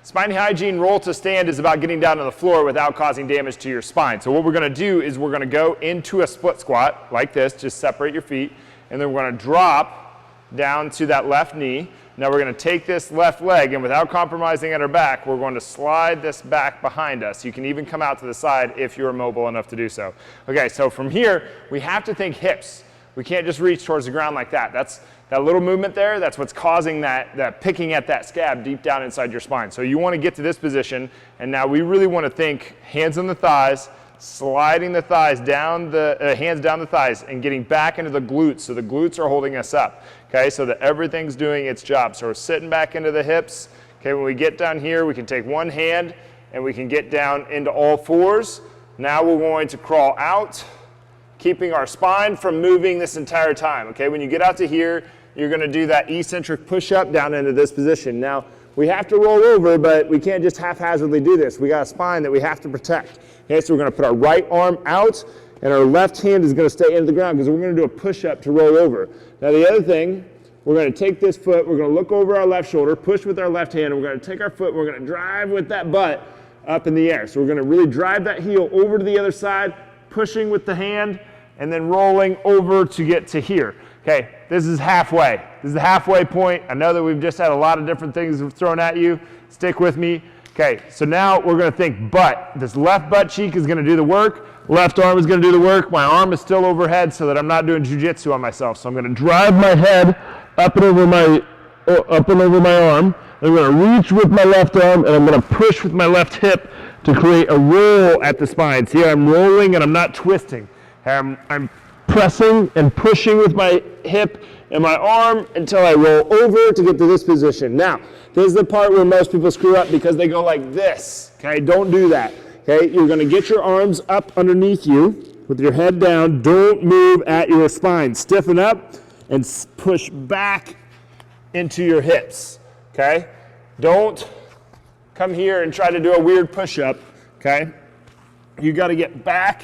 Spine hygiene roll to stand is about getting down to the floor without causing damage to your spine. So what we're going to do is we're going to go into a split squat like this, just separate your feet, and then we're going to drop down to that left knee. Now we're going to take this left leg, and without compromising at our back, we're going to slide this back behind us. You can even come out to the side if you're mobile enough to do so. Okay, so from here, we have to think hips. We can't just reach towards the ground like that. That little movement there, that's what's causing that picking at that scab deep down inside your spine. So you want to get to this position, and now we really want to think hands on the thighs, sliding the thighs down hands down the thighs, and getting back into the glutes, so the glutes are holding us up, okay, so that everything's doing its job. So we're sitting back into the hips. Okay, when we get down here, we can take one hand, and we can get down into all fours. Now we're going to crawl out, keeping our spine from moving this entire time, okay? When you get out to here, you're going to do that eccentric push-up down into this position. Now, we have to roll over, but we can't just haphazardly do this. We got a spine that we have to protect. Okay, so we're going to put our right arm out, and our left hand is going to stay into the ground because we're going to do a push-up to roll over. Now, the other thing, we're going to take this foot, we're going to look over our left shoulder, push with our left hand, and we're going to take our foot, we're going to drive with that butt up in the air. So we're going to really drive that heel over to the other side, pushing with the hand, and then rolling over to get to here. Okay, this is halfway. This is the halfway point. I know that we've just had a lot of different things thrown at you. Stick with me. Okay, so now we're going to think butt. This left butt cheek is going to do the work. Left arm is going to do the work. My arm is still overhead so that I'm not doing jujitsu on myself. So I'm going to drive my head up and over my arm. I'm going to reach with my left arm, and I'm going to push with my left hip to create a roll at the spine. See, I'm rolling and I'm not twisting. I'm pressing and pushing with my hip and my arm until I roll over to get to this position. Now, this is the part where most people screw up because they go like this. Okay, don't do that. Okay, you're going to get your arms up underneath you with your head down. Don't move at your spine. Stiffen up and push back into your hips. Okay, don't come here and try to do a weird push-up. Okay, you got to get back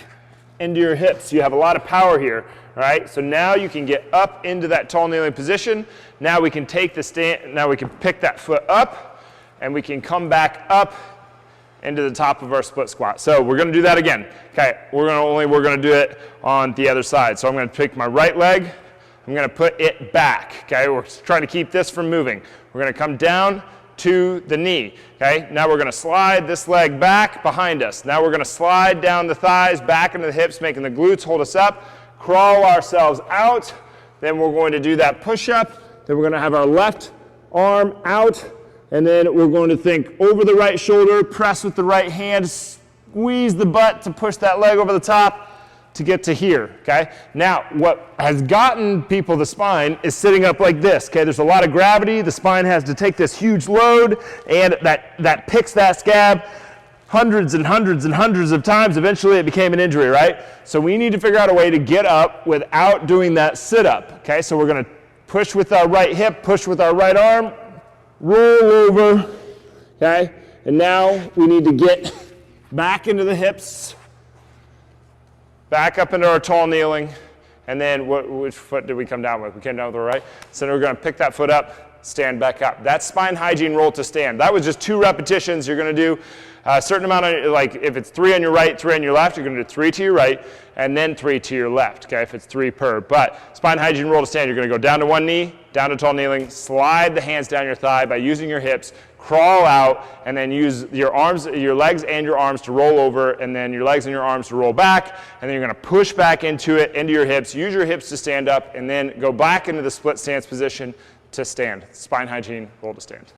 into your hips. You have a lot of power here, all right? So now you can get up into that tall kneeling position. Now we can take the stand, now we can pick that foot up, and we can come back up into the top of our split squat. So we're gonna do that again. Okay, we're gonna do it on the other side. So I'm gonna pick my right leg, I'm gonna put it back, okay? We're trying to keep this from moving. We're gonna come down to the knee, okay? Now we're gonna slide this leg back behind us. Now we're gonna slide down the thighs, back into the hips, making the glutes hold us up, crawl ourselves out, then we're going to do that push-up, then we're gonna have our left arm out, and then we're going to think over the right shoulder, press with the right hand, squeeze the butt to push that leg over the top, to get to here, okay? Now, what has gotten people the spine is sitting up like this, okay? There's a lot of gravity. The spine has to take this huge load, and that picks that scab hundreds and hundreds and hundreds of times. Eventually, it became an injury, right? So we need to figure out a way to get up without doing that sit-up, okay? So we're gonna push with our right hip, push with our right arm, roll over, okay? And now we need to get back into the hips, back up into our tall kneeling, and then which foot did we come down with? We came down with the right. So then we're going to pick that foot up, stand back up. That's spine hygiene roll to stand. That was just 2 repetitions. You're going to do a certain amount of, like if it's 3 on your right, 3 on your left, you're going to do 3 to your right, and then 3 to your left, okay, if it's 3 per. But spine hygiene roll to stand, you're going to go down to one knee, down to tall kneeling, slide the hands down your thigh by using your hips, crawl out, and then use your arms, your legs and your arms to roll over, and then your legs and your arms to roll back, and then you're going to push back into it, into your hips, use your hips to stand up, and then go back into the split stance position to stand. Spine hygiene, roll to stand.